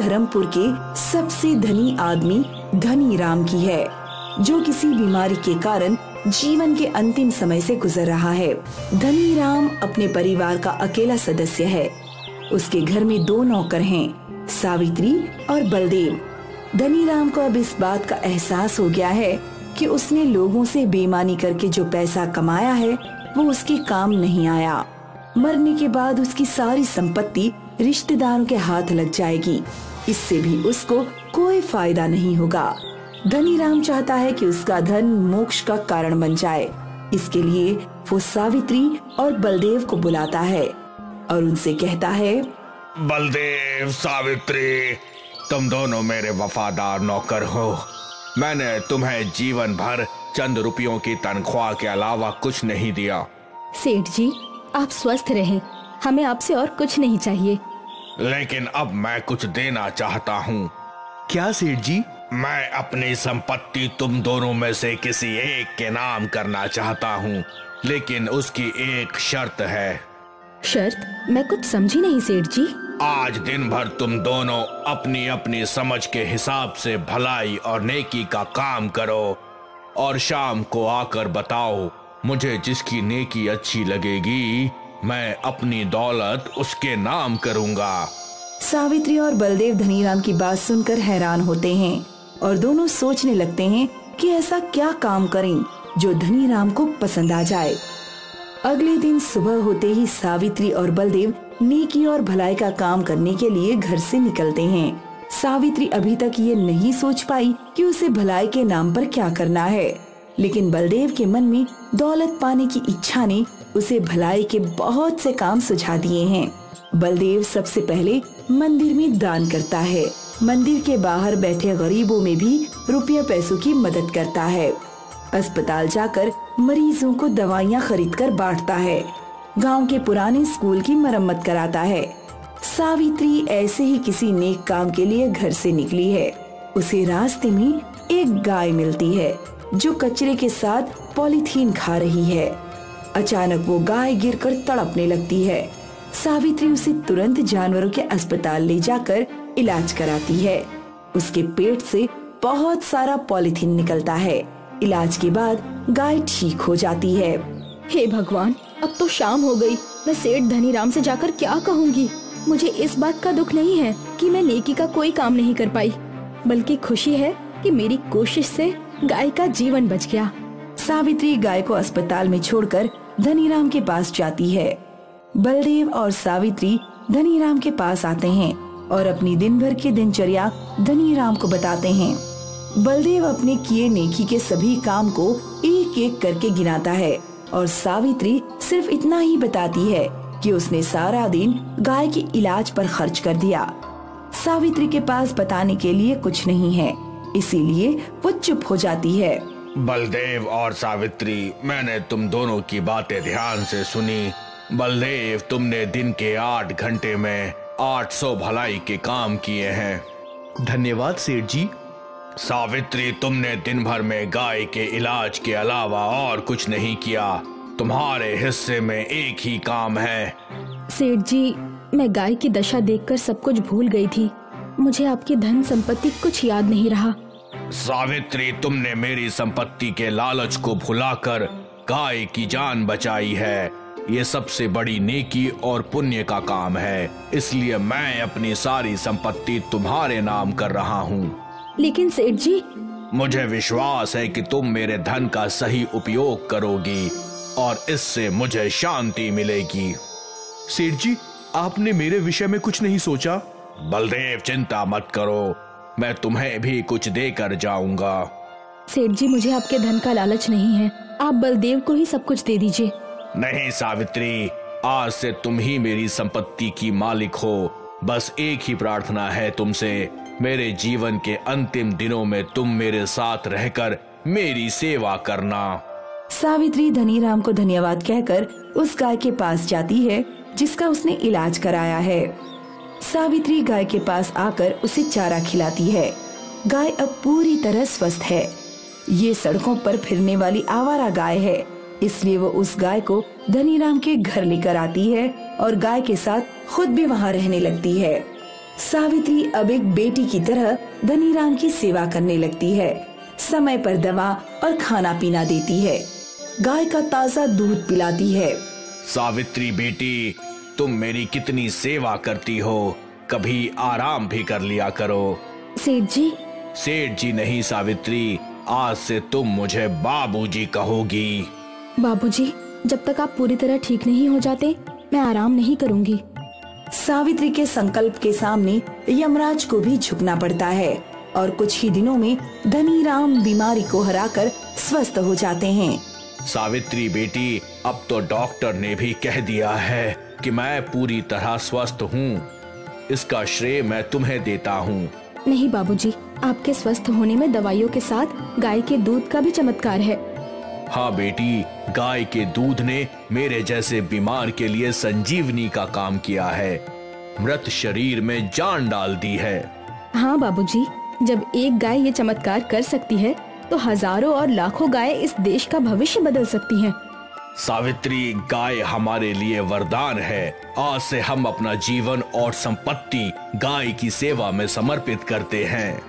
धर्मपुर के सबसे धनी आदमी धनी राम की है, जो किसी बीमारी के कारण जीवन के अंतिम समय से गुजर रहा है। धनी राम अपने परिवार का अकेला सदस्य है। उसके घर में 2 नौकर हैं, सावित्री और बलदेव। धनी राम को अब इस बात का एहसास हो गया है कि उसने लोगों से बेईमानी करके जो पैसा कमाया है वो उसके काम नहीं आया। मरने के बाद उसकी सारी संपत्ति रिश्तेदारों के हाथ लग जाएगी। इससे भी उसको कोई फायदा नहीं होगा। धनी राम चाहता है कि उसका धन मोक्ष का कारण बन जाए। इसके लिए वो सावित्री और बलदेव को बुलाता है और उनसे कहता है, बलदेव, सावित्री, तुम दोनों मेरे वफादार नौकर हो। मैंने तुम्हें जीवन भर चंद रुपयों की तनख्वाह के अलावा कुछ नहीं दिया। सेठ जी, आप स्वस्थ रहें, हमें आपसे और कुछ नहीं चाहिए। लेकिन अब मैं कुछ देना चाहता हूँ। क्या सेठ जी? मैं अपनी संपत्ति तुम दोनों में से किसी एक के नाम करना चाहता हूँ, लेकिन उसकी एक शर्त है। शर्त? मैं कुछ समझी नहीं सेठ जी। आज दिन भर तुम दोनों अपनी अपनी समझ के हिसाब से भलाई और नेकी का काम करो और शाम को आकर बताओ। मुझे जिसकी नेकी अच्छी लगेगी मैं अपनी दौलत उसके नाम करूँगा। सावित्री और बलदेव धनीराम की बात सुनकर हैरान होते हैं और दोनों सोचने लगते हैं कि ऐसा क्या काम करें जो धनीराम को पसंद आ जाए। अगले दिन सुबह होते ही सावित्री और बलदेव नेकी और भलाई का काम करने के लिए घर से निकलते हैं। सावित्री अभी तक ये नहीं सोच पाई कि उसे भलाई के नाम पर क्या करना है, लेकिन बलदेव के मन में दौलत पाने की इच्छा ने उसे भलाई के बहुत से काम सुझा दिए हैं। बलदेव सबसे पहले मंदिर में दान करता है। मंदिर के बाहर बैठे गरीबों में भी रुपया पैसों की मदद करता है। अस्पताल जाकर मरीजों को दवाइयाँ खरीद कर बांटता है। गांव के पुराने स्कूल की मरम्मत कराता है। सावित्री ऐसे ही किसी नेक काम के लिए घर से निकली है। उसे रास्ते में एक गाय मिलती है जो कचरे के साथ पॉलीथीन खा रही है। अचानक वो गाय गिरकर तड़पने लगती है। सावित्री उसे तुरंत जानवरों के अस्पताल ले जाकर इलाज कराती है। उसके पेट से बहुत सारा पॉलीथीन निकलता है। इलाज के बाद गाय ठीक हो जाती है। हे भगवान, अब तो शाम हो गई। मैं सेठ धनीराम से जाकर क्या कहूँगी? मुझे इस बात का दुख नहीं है कि मैं नेकी का कोई काम नहीं कर पाई, बल्कि खुशी है कि मेरी कोशिश से गाय का जीवन बच गया। सावित्री गाय को अस्पताल में छोड़कर धनीराम के पास जाती है। बलदेव और सावित्री धनीराम के पास आते हैं और अपनी दिन भर की दिनचर्या धनीराम को बताते हैं। बलदेव अपने किए नेकी के सभी काम को एक एक करके गिनाता है और सावित्री सिर्फ इतना ही बताती है कि उसने सारा दिन गाय के इलाज पर खर्च कर दिया। सावित्री के पास बताने के लिए कुछ नहीं है, इसीलिए वो चुप हो जाती है। बलदेव और सावित्री, मैंने तुम दोनों की बातें ध्यान से सुनी। बलदेव, तुमने दिन के 8 घंटे में 800 भलाई के काम किए हैं। धन्यवाद सेठ जी। सावित्री, तुमने दिन भर में गाय के इलाज के अलावा और कुछ नहीं किया। तुम्हारे हिस्से में एक ही काम है। सेठ जी, मैं गाय की दशा देखकर सब कुछ भूल गई थी। मुझे आपकी धन संपत्ति कुछ याद नहीं रहा। सावित्री, तुमने मेरी संपत्ति के लालच को भुलाकर गाय की जान बचाई है। ये सबसे बड़ी नेकी और पुण्य का काम है, इसलिए मैं अपनी सारी संपत्ति तुम्हारे नाम कर रहा हूँ। लेकिन सेठ जी, मुझे विश्वास है कि तुम मेरे धन का सही उपयोग करोगी और इससे मुझे शांति मिलेगी। सेठ जी, आपने मेरे विषय में कुछ नहीं सोचा? बलदेव, चिंता मत करो, मैं तुम्हें भी कुछ देकर जाऊंगा। सेठ जी, मुझे आपके धन का लालच नहीं है। आप बलदेव को ही सब कुछ दे दीजिए। नहीं सावित्री, आज से तुम ही मेरी संपत्ति की मालिक हो। बस एक ही प्रार्थना है तुमसे, मेरे जीवन के अंतिम दिनों में तुम मेरे साथ रहकर मेरी सेवा करना। सावित्री धनीराम को धन्यवाद कहकर उस गाय के पास जाती है जिसका उसने इलाज कराया है। सावित्री गाय के पास आकर उसे चारा खिलाती है। गाय अब पूरी तरह स्वस्थ है। ये सड़कों पर फिरने वाली आवारा गाय है, इसलिए वो उस गाय को धनीराम के घर लेकर आती है और गाय के साथ खुद भी वहाँ रहने लगती है। सावित्री अब एक बेटी की तरह धनीराम की सेवा करने लगती है। समय पर दवा और खाना पीना देती है, गाय का ताजा दूध पिलाती है। सावित्री बेटी, तुम मेरी कितनी सेवा करती हो, कभी आराम भी कर लिया करो। सेठ जी। सेठ जी नहीं सावित्री, आज से तुम मुझे बाबूजी कहोगी। बाबूजी, जब तक आप पूरी तरह ठीक नहीं हो जाते मैं आराम नहीं करूंगी। सावित्री के संकल्प के सामने यमराज को भी झुकना पड़ता है और कुछ ही दिनों में धनीराम बीमारी को हराकर स्वस्थ हो जाते हैं। सावित्री बेटी, अब तो डॉक्टर ने भी कह दिया है कि मैं पूरी तरह स्वस्थ हूँ। इसका श्रेय मैं तुम्हें देता हूँ। नहीं बाबूजी, आपके स्वस्थ होने में दवाइयों के साथ गाय के दूध का भी चमत्कार है। हाँ बेटी, गाय के दूध ने मेरे जैसे बीमार के लिए संजीवनी का काम किया है, मृत शरीर में जान डाल दी है। हाँ बाबूजी, जब एक गाय ये चमत्कार कर सकती है तो हजारों और लाखों गाय इस देश का भविष्य बदल सकती हैं। सावित्री, गाय हमारे लिए वरदान है। आज से हम अपना जीवन और संपत्ति गाय की सेवा में समर्पित करते हैं।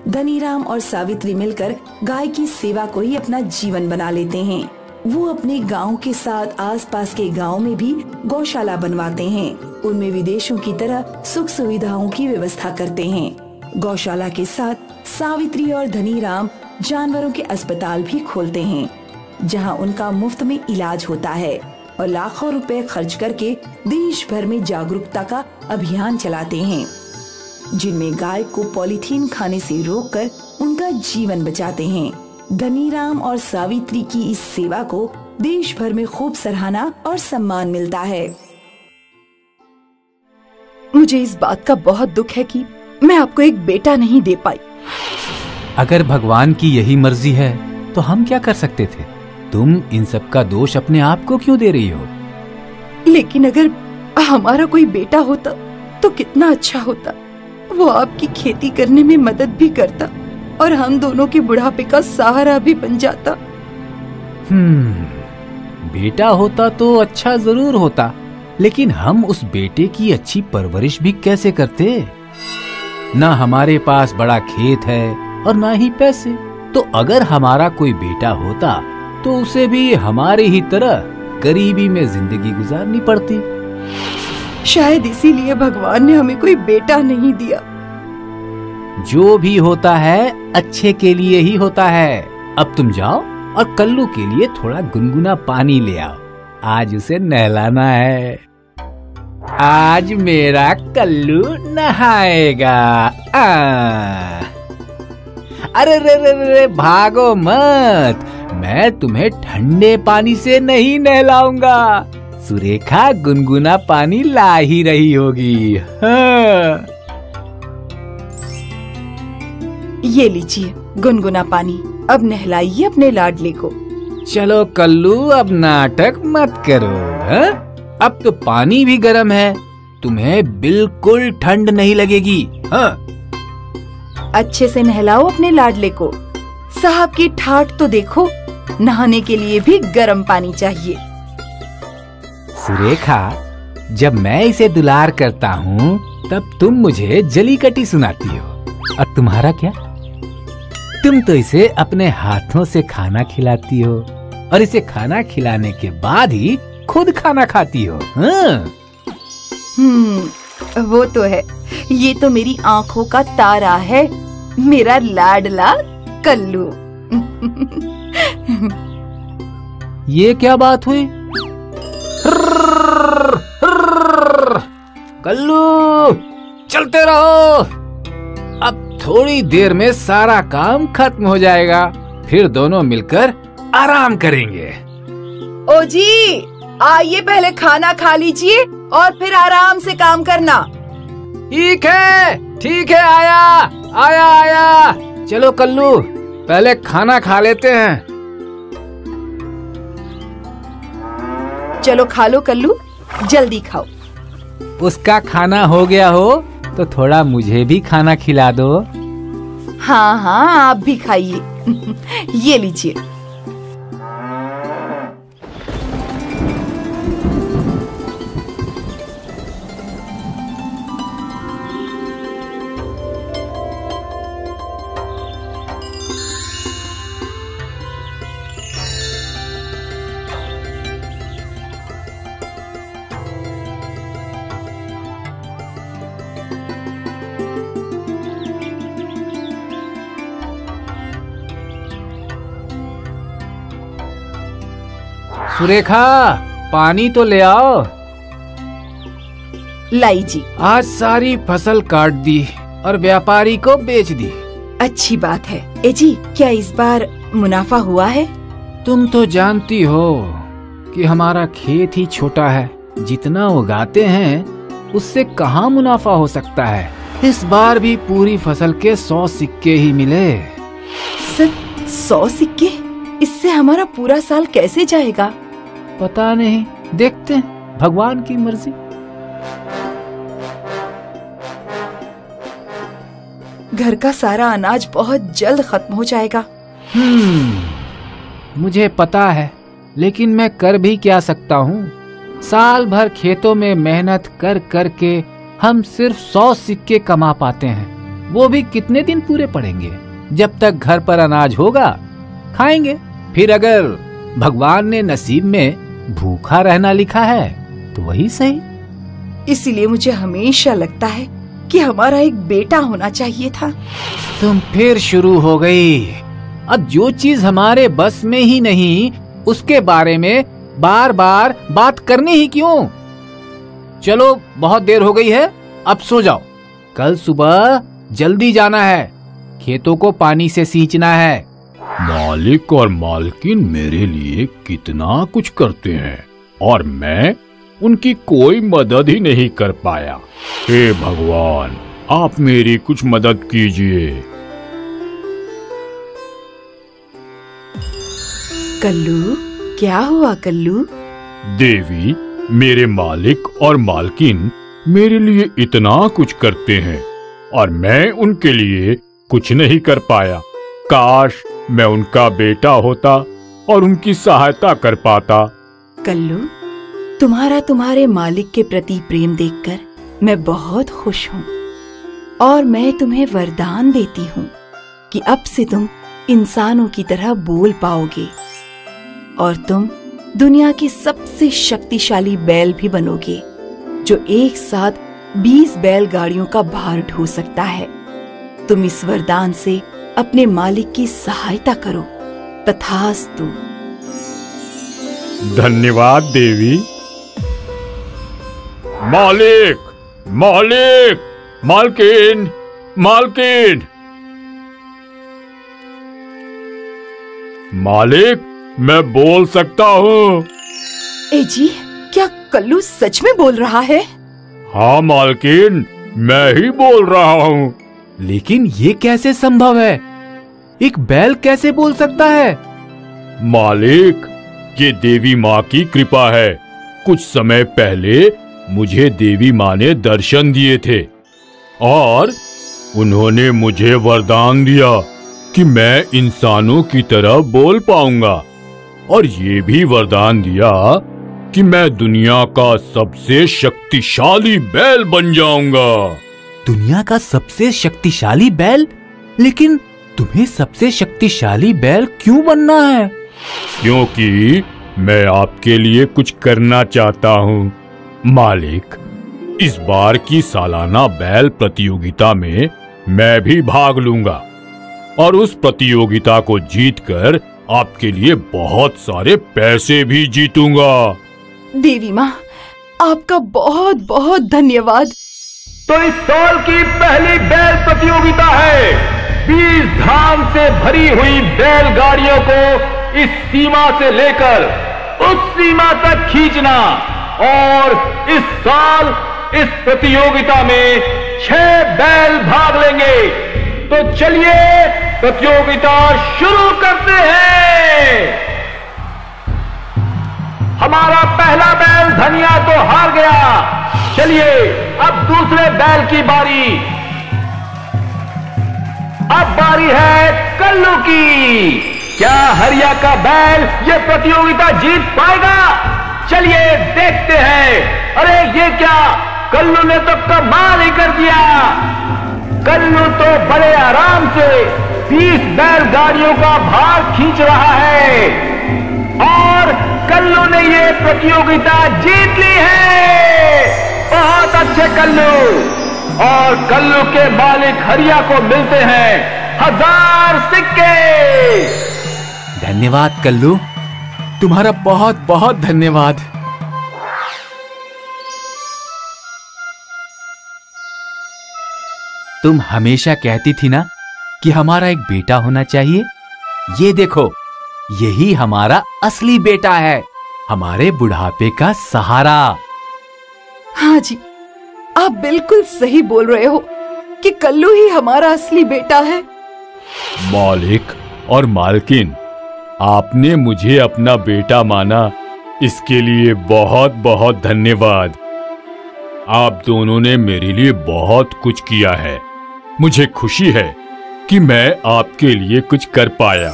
धनीराम और सावित्री मिलकर गाय की सेवा को ही अपना जीवन बना लेते हैं। वो अपने गांव के साथ आसपास के गांव में भी गौशाला बनवाते हैं। उनमें विदेशों की तरह सुख सुविधाओं की व्यवस्था करते हैं। गौशाला के साथ सावित्री और धनीराम जानवरों के अस्पताल भी खोलते हैं, जहां उनका मुफ्त में इलाज होता है और लाखों रुपए खर्च करके देश भर में जागरूकता का अभियान चलाते हैं, जिनमें गाय को पॉलीथीन खाने से रोककर उनका जीवन बचाते हैं। धनीराम और सावित्री की इस सेवा को देश भर में खूब सराहना और सम्मान मिलता है। मुझे इस बात का बहुत दुख है कि मैं आपको एक बेटा नहीं दे पाई। अगर भगवान की यही मर्जी है तो हम क्या कर सकते थे? तुम इन सब का दोष अपने आप को क्यों दे रही हो? लेकिन अगर हमारा कोई बेटा होता तो कितना अच्छा होता। वो आपकी खेती करने में मदद भी करता और हम दोनों के बुढ़ापे का सहारा भी बन जाता। बेटा होता तो अच्छा जरूर होता, लेकिन हम उस बेटे की अच्छी परवरिश भी कैसे करते? ना हमारे पास बड़ा खेत है और ना ही पैसे। तो अगर हमारा कोई बेटा होता तो उसे भी हमारे ही तरह गरीबी में जिंदगी गुजारनी पड़ती। शायद इसीलिए भगवान ने हमें कोई बेटा नहीं दिया। जो भी होता है अच्छे के लिए ही होता है। अब तुम जाओ और कल्लू के लिए थोड़ा गुनगुना पानी ले आओ, आज उसे नहलाना है। आज मेरा कल्लू नहाएगा। अरे रे रे रे, भागो मत, मैं तुम्हें ठंडे पानी से नहीं नहलाऊंगा। सुरेखा गुनगुना पानी ला ही रही होगी। हाँ। ये लीजिए गुनगुना पानी, अब नहलाइए अपने लाडले को। चलो कल्लू, अब नाटक मत करो। हाँ? अब तो पानी भी गर्म है, तुम्हें बिल्कुल ठंड नहीं लगेगी। हाँ? अच्छे से नहलाओ अपने लाडले को। साहब की ठाठ तो देखो, नहाने के लिए भी गर्म पानी चाहिए। सुरेखा, जब मैं इसे दुलार करता हूँ तब तुम मुझे जलीकटी सुनाती हो, और तुम्हारा क्या? तुम तो इसे अपने हाथों से खाना खिलाती हो और इसे खाना खिलाने के बाद ही खुद खाना खाती हो। हाँ? वो तो है। ये तो मेरी आँखों का तारा है, मेरा लाडला कल्लू। ये क्या बात हुई? कल्लू, चलते रहो। अब थोड़ी देर में सारा काम खत्म हो जाएगा, फिर दोनों मिलकर आराम करेंगे। ओ जी, आइए पहले खाना खा लीजिए और फिर आराम से काम करना। ठीक है, आया। चलो कल्लू, पहले खाना खा लेते हैं। चलो खा लो कल्लू, जल्दी खाओ। उसका खाना हो गया हो तो थोड़ा मुझे भी खाना खिला दो। हाँ, आप भी खाइए। ये लीजिए। सुरेखा, पानी तो ले आओ। लाई जी। आज सारी फसल काट दी और व्यापारी को बेच दी। अच्छी बात है। ए जी, क्या इस बार मुनाफा हुआ है? तुम तो जानती हो कि हमारा खेत ही छोटा है, जितना उगाते हैं उससे कहाँ मुनाफा हो सकता है। इस बार भी पूरी फसल के 100 सिक्के ही मिले। सर, 100 सिक्के? इससे हमारा पूरा साल कैसे जाएगा? पता नहीं, देखते हैं, भगवान की मर्जी। घर का सारा अनाज बहुत जल्द खत्म हो जाएगा। मुझे पता है, लेकिन मैं कर भी क्या सकता हूँ। साल भर खेतों में मेहनत कर कर के हम सिर्फ 100 सिक्के कमा पाते हैं। वो भी कितने दिन पूरे पड़ेंगे? जब तक घर पर अनाज होगा खाएंगे, फिर अगर भगवान ने नसीब में भूखा रहना लिखा है तो वही सही। इसीलिए मुझे हमेशा लगता है कि हमारा एक बेटा होना चाहिए था। तुम फिर शुरू हो गई। अब जो चीज हमारे बस में ही नहीं, उसके बारे में बार बार बात करनी ही क्यों? चलो, बहुत देर हो गई है, अब सो जाओ। कल सुबह जल्दी जाना है, खेतों को पानी से सींचना है। मालिक और मालकिन मेरे लिए कितना कुछ करते हैं और मैं उनकी कोई मदद ही नहीं कर पाया। हे भगवान, आप मेरी कुछ मदद कीजिए। कल्लू, क्या हुआ कल्लू? देवी, मेरे मालिक और मालकिन मेरे लिए इतना कुछ करते हैं और मैं उनके लिए कुछ नहीं कर पाया। काश मैं उनका बेटा होता और उनकी सहायता कर पाता। कल्लू, तुम्हारे मालिक के प्रति प्रेम देखकर मैं बहुत खुश हूँ और मैं तुम्हें वरदान देती हूँ कि अब से तुम इंसानों की तरह बोल पाओगे और तुम दुनिया की सबसे शक्तिशाली बैल भी बनोगे, जो एक साथ 20 बैलगाड़ियों का भार ढो सकता है। तुम इस वरदान से अपने मालिक की सहायता करो। तथास्तु। धन्यवाद देवी। मालिक, मालिक, मालकिन, मालकिन, मालिक, मैं बोल सकता हूँ। ए जी, क्या कल्लू सच में बोल रहा है? हाँ मालकिन, मैं ही बोल रहा हूँ। लेकिन ये कैसे संभव है? एक बैल कैसे बोल सकता है? मालिक, ये देवी माँ की कृपा है। कुछ समय पहले मुझे देवी माँ ने दर्शन दिए थे और उन्होंने मुझे वरदान दिया कि मैं इंसानों की तरह बोल पाऊंगा और ये भी वरदान दिया कि मैं दुनिया का सबसे शक्तिशाली बैल बन जाऊंगा। दुनिया का सबसे शक्तिशाली बैल? लेकिन तुम्हें सबसे शक्तिशाली बैल क्यों बनना है? क्योंकि मैं आपके लिए कुछ करना चाहता हूँ। मालिक, इस बार की सालाना बैल प्रतियोगिता में मैं भी भाग लूंगा और उस प्रतियोगिता को जीतकर आपके लिए बहुत सारे पैसे भी जीतूंगा। देवी माँ, आपका बहुत बहुत धन्यवाद। तो इस साल की पहली बैल प्रतियोगिता है 20 धाम से भरी हुई बैलगाड़ियों को इस सीमा से लेकर उस सीमा तक खींचना और इस साल इस प्रतियोगिता में 6 बैल भाग लेंगे। तो चलिए प्रतियोगिता शुरू करते हैं। हमारा पहला बैल धनिया तो हार गया। चलिए अब दूसरे बैल की बारी। अब बारी है कल्लू की। क्या हरिया का बैल ये प्रतियोगिता जीत पाएगा? चलिए देखते हैं। अरे ये क्या, कल्लू ने तो कमाल ही कर दिया। कल्लू तो बड़े आराम से 20 बैलगाड़ियों का भार खींच रहा है और कल्लू ने ये प्रतियोगिता जीत ली है। बहुत अच्छे कल्लू। और कल्लू के मालिक हरिया को मिलते हैं 1000 सिक्के। धन्यवाद कल्लू। तुम्हारा बहुत बहुत धन्यवाद। तुम हमेशा कहती थी ना कि हमारा एक बेटा होना चाहिए। ये देखो, यही हमारा असली बेटा है, हमारे बुढ़ापे का सहारा। हाँ जी, आप बिल्कुल सही बोल रहे हो कि कल्लू ही हमारा असली बेटा है। मालिक और मालकिन, आपने मुझे अपना बेटा माना, इसके लिए बहुत बहुत धन्यवाद। आप दोनों ने मेरे लिए बहुत कुछ किया है। मुझे खुशी है कि मैं आपके लिए कुछ कर पाया।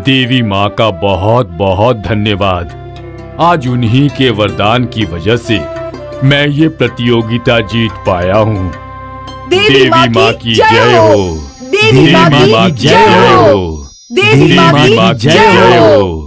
देवी माँ का बहुत बहुत धन्यवाद। आज उन्हीं के वरदान की वजह से मैं ये प्रतियोगिता जीत पाया हूँ। देवी माँ की जय हो। देवी माँ की जय हो। देवी माँ की जय हो।